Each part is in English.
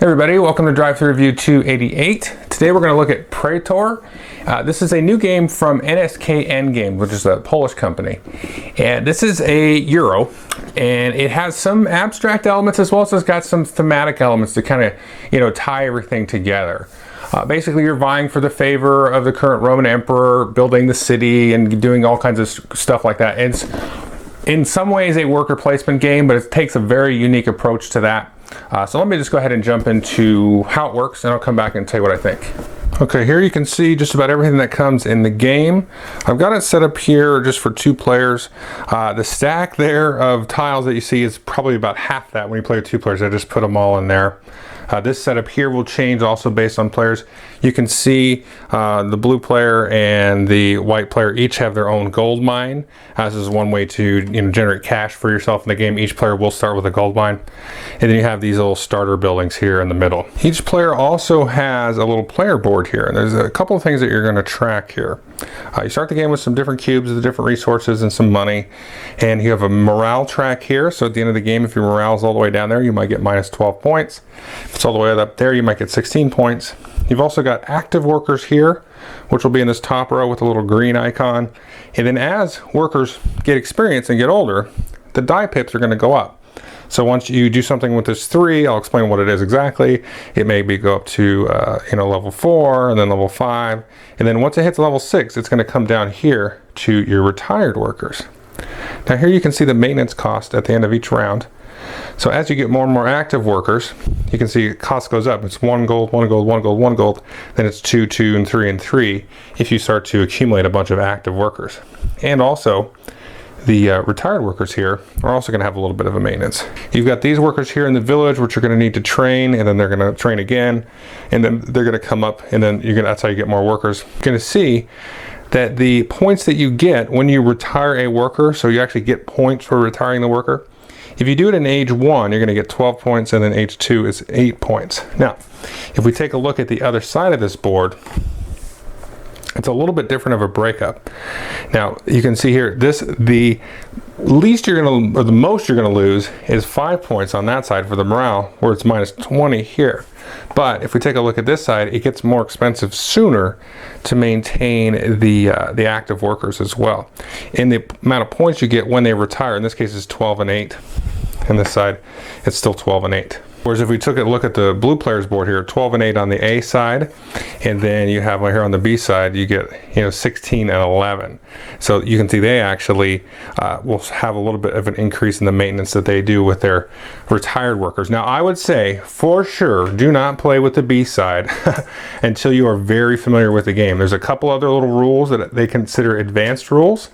Hey everybody, welcome to Drive Thru Review 288. Today we're going to look at Praetor. This is a new game from NSK Games, which is a Polish company. And this is a Euro, and it has some abstract elements as well as it's got some thematic elements to kind of, tie everything together. Basically, you're vying for the favor of the current Roman emperor, building the city and doing all kinds of stuff like that. It's in some ways a worker placement game, but it takes a very unique approach to that. So let me just go ahead and jump into how it works, and I'll come back and tell you what I think. Okay, here you can see just about everything that comes in the game. I've got it set up here just for 2 players. The stack there of tiles that you see is probably about half that when you play with 2 players. I just put them all in there. This setup here will change also based on players. You can see the blue player and the white player each have their own gold mine. This is one way to generate cash for yourself in the game. Each player will start with a gold mine. And then you have these little starter buildings here in the middle. Each player also has a little player board here. And there's a couple of things that you're going to track here. You start the game with some different cubes with different resources and some money. And you have a morale track here. So at the end of the game, if your morale is all the way down there, you might get minus 12 points. If it's all the way up there, you might get 16 points. You've also got active workers here, which will be in this top row with a little green icon. And then as workers get experience and get older, the die pips are going to go up. So once you do something with this 3, I'll explain what it is exactly. It may go up to level 4 and then level 5. And then once it hits level 6, it's going to come down here to your retired workers. Now here you can see the maintenance cost at the end of each round. So as you get more and more active workers, you can see cost goes up. It's 1 gold, 1 gold, 1 gold, 1 gold. Then it's 2, 2, and 3, and 3 if you start to accumulate a bunch of active workers. And also, the retired workers here are also going to have a little bit of a maintenance. You've got these workers here in the village, which are going to need to train, and then they're going to train again, and then they're going to come up, and then that's how you get more workers. You're going to see that the points that you get when you retire a worker, so you actually get points for retiring the worker. If you do it in age 1, you're going to get 12 points, and then age 2 is 8 points. Now, if we take a look at the other side of this board, it's a little bit different of a breakup. Now, you can see here, the least you're going to, or the most you're going to lose is 5 points on that side for the morale, where it's minus 20 here. But if we take a look at this side, it gets more expensive sooner to maintain the active workers as well. And the amount of points you get when they retire, in this case, is 12 and 8. And this side, it's still 12 and 8. Whereas if we took a look at the blue players board here, 12 and 8 on the A side, and then you have right here on the B side, you get 16 and 11. So you can see they actually will have a little bit of an increase in the maintenance that they do with their retired workers. Now I would say for sure do not play with the B side until you are very familiar with the game. There's a couple other little rules that they consider advanced rules.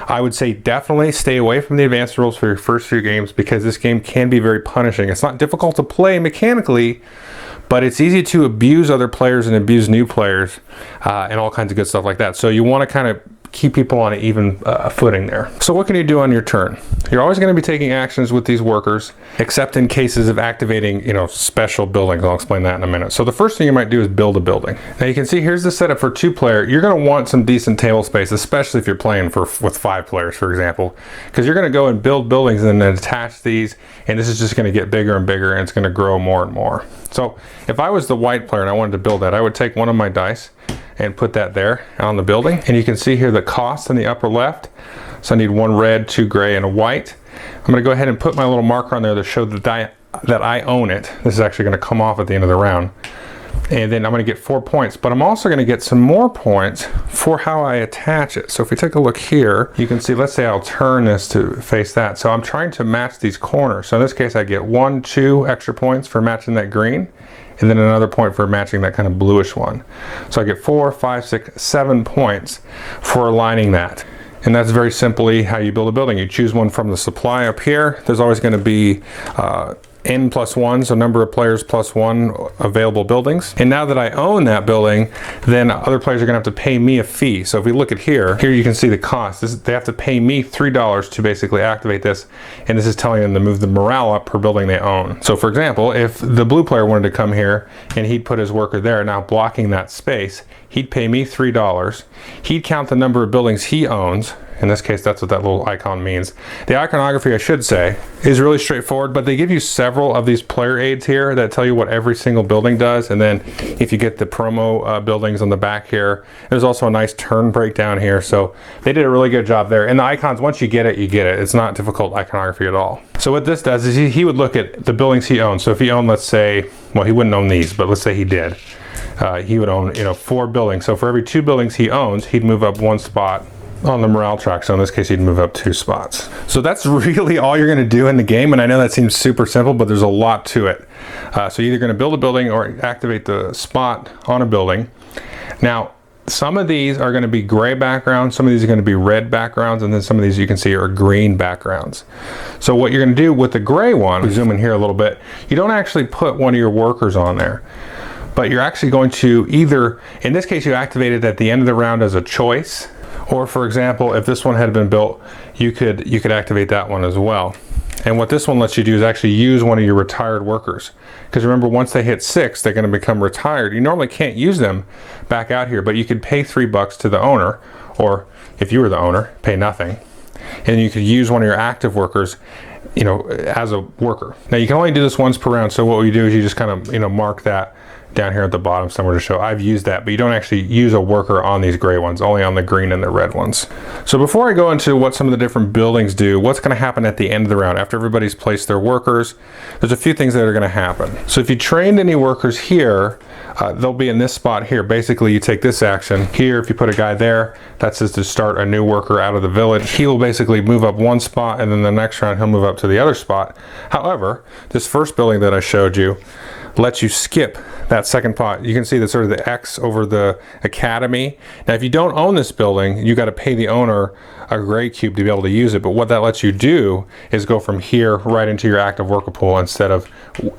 I would say definitely stay away from the advanced rules for your first few games because this game can be very punishing. It's not difficult to play mechanically, but it's easy to abuse other players and abuse new players and all kinds of good stuff like that. So you want to kind of keep people on an even footing there. So what can you do on your turn? You're always going to be taking actions with these workers, except in cases of activating, special buildings. I'll explain that in a minute. So the first thing you might do is build a building. Now you can see here's the setup for 2-player. You're going to want some decent table space, especially if you're playing with 5 players, for example, because you're going to go and build buildings and then attach these, and this is just going to get bigger and bigger, and it's going to grow more and more. So if I was the white player and I wanted to build that, I would take one of my dice and put that there on the building. And you can see here the cost in the upper left. So I need 1 red, 2 gray, and a white. I'm going to go ahead and put my little marker on there to show that I own it. This is actually going to come off at the end of the round. And then I'm going to get 4 points, but I'm also going to get some more points for how I attach it. So if we take a look here, you can see, let's say I'll turn this to face that. So I'm trying to match these corners. So in this case, I get 1, 2 extra points for matching that green, and then another point for matching that kind of bluish one. So I get 4, 5, 6, 7 points for aligning that. And that's very simply how you build a building. You choose one from the supply up here. There's always going to be N plus 1, so number of players plus 1 available buildings. And now that I own that building, then other players are going to have to pay me a fee. So if we look at here you can see the cost. They have to pay me $3 to basically activate this, and this is telling them to move the morale up per building they own. So for example, if the blue player wanted to come here and he'd put his worker there, now blocking that space, he'd pay me $3. He'd count the number of buildings he owns, In this case, that's what that little icon means. The iconography, I should say, is really straightforward, but they give you several of these player aids here that tell you what every single building does. And then if you get the promo buildings on the back here, there's also a nice turn breakdown here. So they did a really good job there. And the icons, once you get it, you get it. It's not difficult iconography at all. So what this does is he would look at the buildings he owns. So if he owned, let's say, well, he wouldn't own these, but let's say he did. He would own, 4 buildings. So for every 2 buildings he owns, he'd move up 1 spot on the morale track. So in this case, he'd move up 2 spots. So that's really all you're going to do in the game. And I know that seems super simple, but there's a lot to it. So you're either going to build a building or activate the spot on a building. Now, some of these are going to be gray backgrounds, some of these are going to be red backgrounds, and then some of these you can see are green backgrounds. So what you're going to do with the gray one, we zoom in here a little bit, you don't actually put one of your workers on there, but you're actually going to either, in this case, you activate it at the end of the round as a choice. Or for example, if this one had been built, you could activate that one as well. And what this one lets you do is actually use one of your retired workers. Because remember, once they hit 6, they're going to become retired. You normally can't use them back out here, but you could pay $3 to the owner, or if you were the owner, pay nothing. And you could use one of your active workers, as a worker. Now you can only do this once per round. So what we do is you just kind of, mark that down here at the bottom somewhere to show I've used that, but you don't actually use a worker on these gray ones, only on the green and the red ones. So before I go into what some of the different buildings do, what's going to happen at the end of the round after everybody's placed their workers, there's a few things that are going to happen. So if you trained any workers here, they'll be in this spot here. Basically, you take this action here. If you put a guy there, that says to start a new worker out of the village. He will basically move up 1 spot, and then the next round he'll move up to the other spot. However, this first building that I showed you lets you skip that second pot. You can see the sort of the X over the academy. Now, if you don't own this building, you got to pay the owner a gray cube to be able to use it. But what that lets you do is go from here right into your active worker pool instead of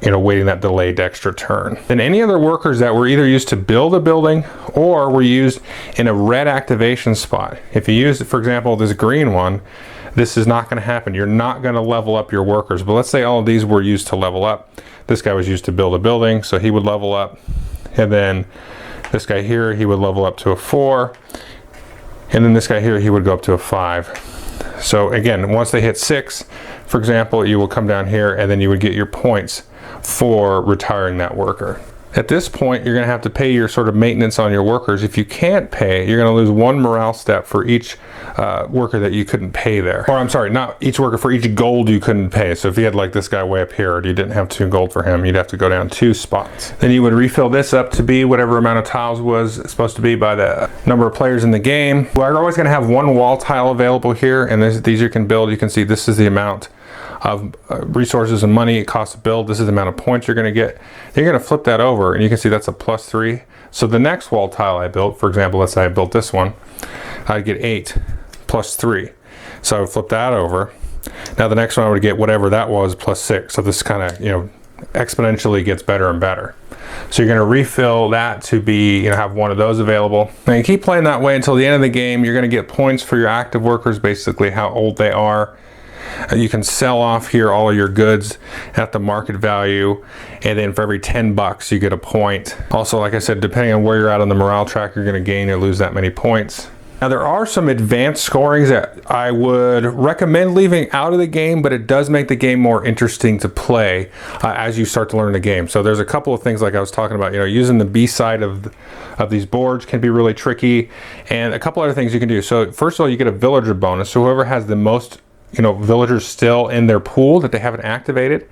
waiting that delayed extra turn. Then any other workers that were either used to build a building or were used in a red activation spot. If you use, for example, this green one, this is not going to happen. You're not going to level up your workers. But let's say all of these were used to level up. This guy was used to build a building, so he would level up. And then this guy here, he would level up to a 4. And then this guy here, he would go up to a 5. So again, once they hit 6, for example, you will come down here and then you would get your points for retiring that worker. At this point, you're going to have to pay your sort of maintenance on your workers. If you can't pay, you're going to lose 1 morale step for each worker that you couldn't pay there. Or I'm sorry, not each worker, for each gold you couldn't pay. So if you had like this guy way up here, and you didn't have 2 gold for him, you'd have to go down 2 spots. Then you would refill this up to be whatever amount of tiles was supposed to be by the number of players in the game. We're always going to have 1 wall tile available here, and these you can build. You can see this is the amount of resources and money it costs to build. This is the amount of points you're going to get. Then you're going to flip that over, and you can see that's a +3. So the next wall tile I built, for example, let's say I built this one, I'd get 8 + 3. So I would flip that over. Now the next one I would get whatever that was +6. So this kind of, exponentially gets better and better. So you're going to refill that to be, have 1 of those available. And you keep playing that way until the end of the game. You're going to get points for your active workers, basically how old they are. You can sell off here all of your goods at the market value, and then for every $10 you get a point. Also, like I said, depending on where you're at on the morale track, you're going to gain or lose that many points. Now, there are some advanced scorings that I would recommend leaving out of the game, but it does make the game more interesting to play as you start to learn the game. So there's a couple of things like I was talking about, using the B side of these boards can be really tricky, and a couple other things you can do. So first of all, you get a villager bonus. So whoever has the most villagers still in their pool that they haven't activated,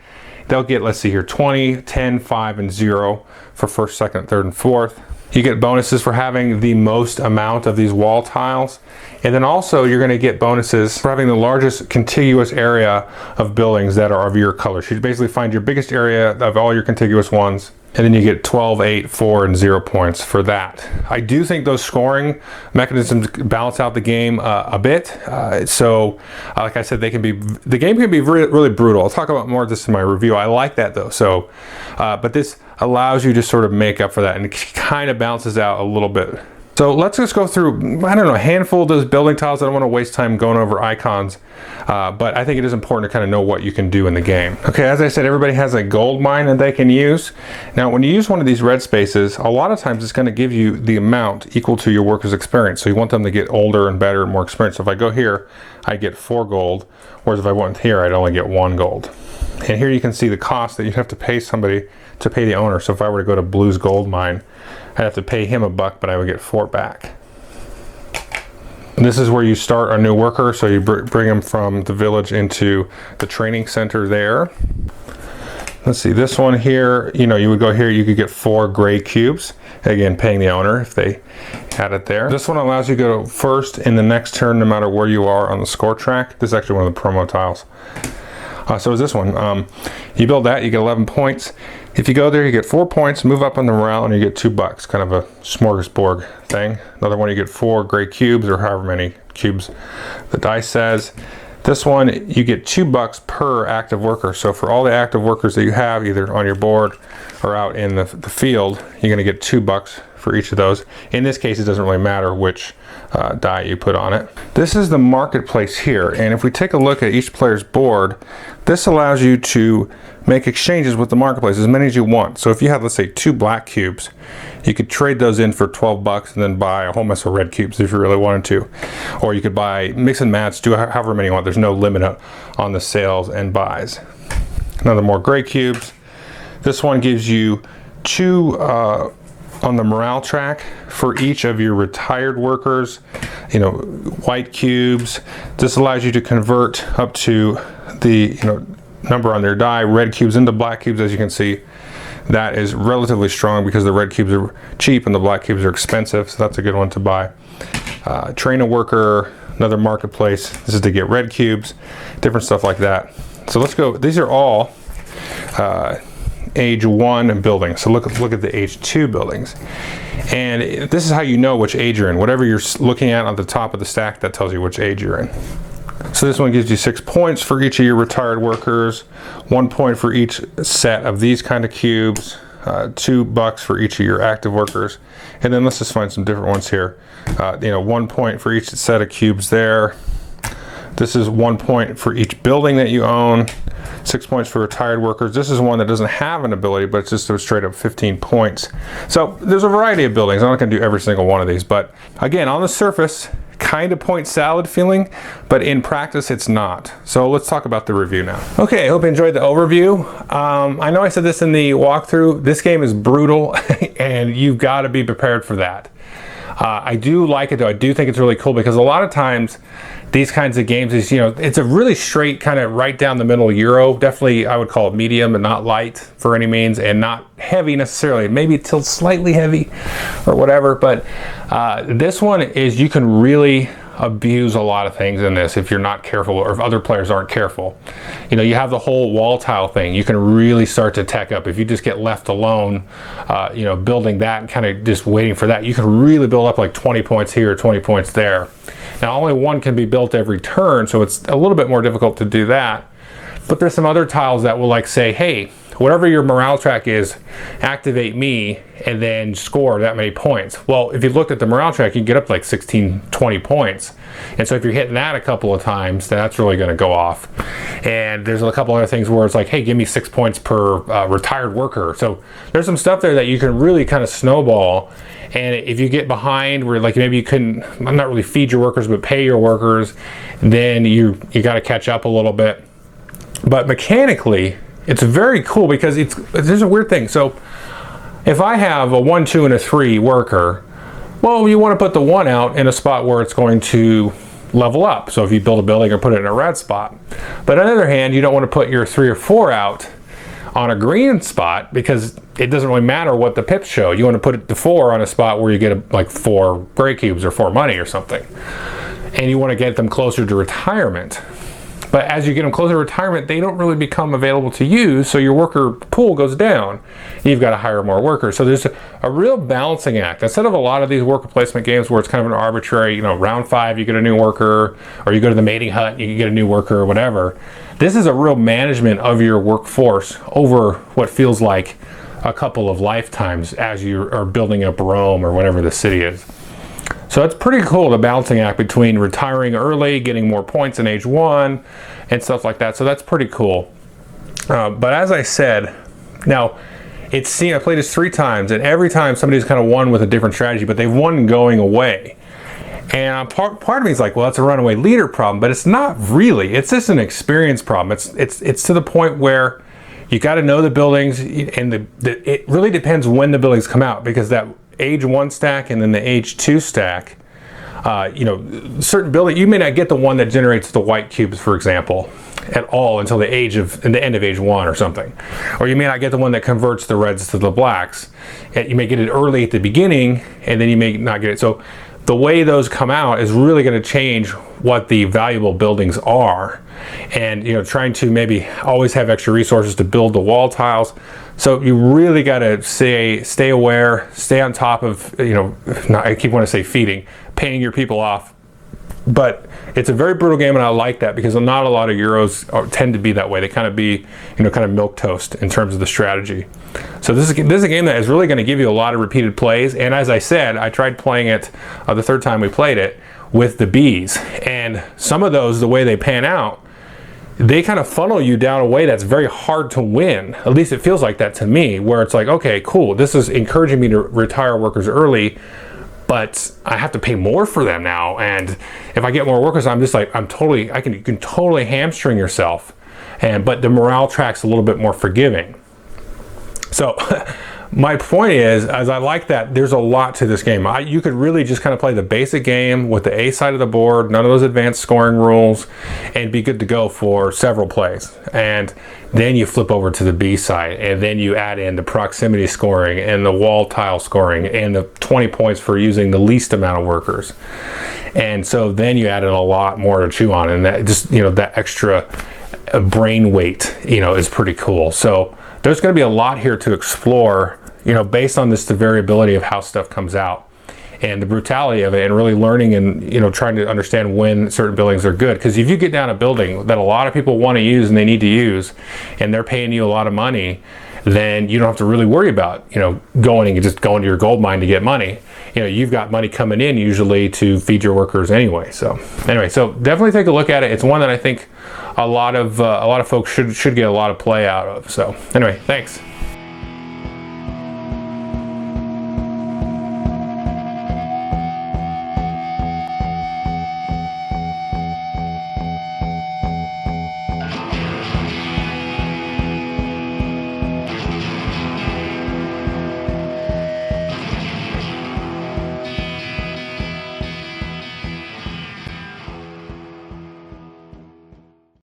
they'll get, let's see here, 20, 10, 5, and 0 for 1st, 2nd, 3rd, and 4th. You get bonuses for having the most amount of these wall tiles. And then also you're going to get bonuses for having the largest contiguous area of buildings that are of your color. So you basically find your biggest area of all your contiguous ones, and then you get 12, 8, 4, and 0 points for that. I do think those scoring mechanisms balance out the game a bit. So, like I said, the game can be really brutal. I'll talk about more of this in my review. I like that though. So, but this allows you to sort of make up for that, and it kind of balances out a little bit So let's just go through, I don't know, a handful of those building tiles. I don't want to waste time going over icons, but I think it is important to kind of know what you can do in the game. Okay, as I said, everybody has a gold mine that they can use. Now, when you use one of these red spaces, a lot of times it's going to give you the amount equal to your worker's experience. So you want them to get older and better and more experience. So if I go here, I get 4 gold, whereas if I went here, I'd only get 1 gold. And here you can see the cost that you have to pay somebody to pay the owner. So if I were to go to Blue's gold mine, I'd have to pay him $1, but I would get 4 back. And this is where you start a new worker. So you bring him from the village into the training center there. Let's see, this one here, you know, you would go here, you could get 4 gray cubes. Again, paying the owner if they had it there. This one allows you to go first in the next turn, no matter where you are on the score track. This is actually one of the promo tiles. So is this one. You build that, you get 11 points. If you go there, you get 4 points, move up on the morale, and you get $2. Kind of a smorgasbord thing. Another one, you get 4 gray cubes, or however many cubes the dice says. This one, you get $2 per active worker. So for all the active workers that you have, either on your board or out in the field, you're gonna get $2 for each of those. In this case, it doesn't really matter which die you put on it. This is the marketplace here, and if we take a look at each player's board, this allows you to make exchanges with the marketplace, as many as you want. So if you have, let's say, 2 black cubes, you could trade those in for $12 and then buy a whole mess of red cubes if you really wanted to. Or you could buy, mix and match, do however many you want. There's no limit on the sales and buys. Another more gray cubes. This one gives you 2 on the morale track for each of your retired workers, you know, white cubes. This allows you to convert up to the, you know, number on their die, red cubes into black cubes. As you can see, that is relatively strong because the red cubes are cheap and the black cubes are expensive, so that's a good one to buy. Train a worker, another marketplace. This is to get red cubes, different stuff like that. So let's go. These are all age 1 buildings. So look at the age 2 buildings. And this is how you know which age you're in. Whatever you're looking at on the top of the stack, that tells you which age you're in. So this one gives you 6 points for each of your retired workers, 1 point for each set of these kind of cubes, $2 for each of your active workers. And then let's just find some different ones here. You know, 1 point for each set of cubes there. This is 1 point for each building that you own, 6 points for retired workers. This is one that doesn't have an ability, but it's just a straight up 15 points. So there's a variety of buildings. I'm not gonna do every single one of these, but again, on the surface, kind of point salad feeling, but in practice it's not. So let's talk about the review now. Okay, I hope you enjoyed the overview. I know I said this in the walkthrough, this game is brutal and you've got to be prepared for that. I do like it though. I do think it's really cool because a lot of times these kinds of games is, you know, it's a really straight kind of right down the middle Euro. Definitely I would call it medium and not light for any means, and not heavy necessarily. Maybe till slightly heavy or whatever, but this one is, you can really abuse a lot of things in this if you're not careful, or if other players aren't careful. You know, you have the whole wall tile thing. You can really start to tech up if you just get left alone, you know, building that and kind of just waiting for that. You can really build up like 20 points here, 20 points there. Now only one can be built every turn, so it's a little bit more difficult to do that. But there's some other tiles that will like say, hey, whatever your morale track is, activate me and then score that many points. Well, if you looked at the morale track, you can get up to like 16, 20 points. And so if you're hitting that a couple of times, then that's really gonna go off. And there's a couple other things where it's like, hey, give me 6 points per retired worker. So there's some stuff there that you can really kind of snowball. And if you get behind where like maybe you couldn't, not really feed your workers, but pay your workers, then you gotta catch up a little bit. But mechanically, it's very cool because there's a weird thing. So if I have a 1, 2, and a 3 worker, well, you want to put the 1 out in a spot where it's going to level up. So if you build a building or put it in a red spot. But on the other hand, you don't want to put your 3 or 4 out on a green spot because it doesn't really matter what the pips show. You want to put it to 4 on a spot where you get like 4 gray cubes or 4 money or something. And you want to get them closer to retirement. But as you get them closer to retirement, they don't really become available to use, so your worker pool goes down. You've got to hire more workers. So there's a real balancing act. Instead of a lot of these worker placement games where it's kind of an arbitrary, you know, round 5 you get a new worker, or you go to the mating hut, you get a new worker or whatever. This is a real management of your workforce over what feels like a couple of lifetimes as you are building up Rome or whatever the city is. So it's pretty cool, the balancing act between retiring early, getting more points in age 1, and stuff like that. So that's pretty cool. But as I said, now I played this 3 times, and every time somebody's kind of won with a different strategy, but they've won going away. And part of me is like, well, that's a runaway leader problem, but it's not really. It's just an experience problem. It's to the point where you got to know the buildings, and it really depends when the buildings come out, because that age 1 stack and then the age 2 stack, certain building, you may not get the one that generates the white cubes, for example, at all until the end of age 1 or something. Or you may not get the one that converts the reds to the blacks. You may get it early at the beginning, and then you may not get it. So the way those come out is really going to change what the valuable buildings are. And trying to maybe always have extra resources to build the wall tiles. So you really got to stay aware, stay on top of, I keep wanting to say feeding, paying your people off. But it's a very brutal game, and I like that, because not a lot of Euros tend to be that way. They kind of be, kind of milquetoast in terms of the strategy. So this is a game that is really going to give you a lot of repeated plays. And as I said, I tried playing it the 3rd time we played it with the bees. And some of those, the way they pan out, they kind of funnel you down a way that's very hard to win. At least it feels like that to me, where it's like, okay, cool, this is encouraging me to retire workers early, but I have to pay more for them now. And if I get more workers, I'm just like, you can totally hamstring yourself. But the morale track's a little bit more forgiving. So my point is, as I like that, there's a lot to this game. You could really just kind of play the basic game with the A side of the board, none of those advanced scoring rules, and be good to go for several plays. And then you flip over to the B side, and then you add in the proximity scoring and the wall tile scoring and the 20 points for using the least amount of workers. And so then you add in a lot more to chew on, and that just, that extra brain weight, is pretty cool. So there's going to be a lot here to explore, based on the variability of how stuff comes out and the brutality of it, and really learning and, trying to understand when certain buildings are good. Because if you get down a building that a lot of people want to use and they need to use, and they're paying you a lot of money, then you don't have to really worry about, going to your gold mine to get money. You've got money coming in usually to feed your workers anyway. So definitely take a look at it. It's one that I think a lot of folks should get a lot of play out of. So anyway, thanks.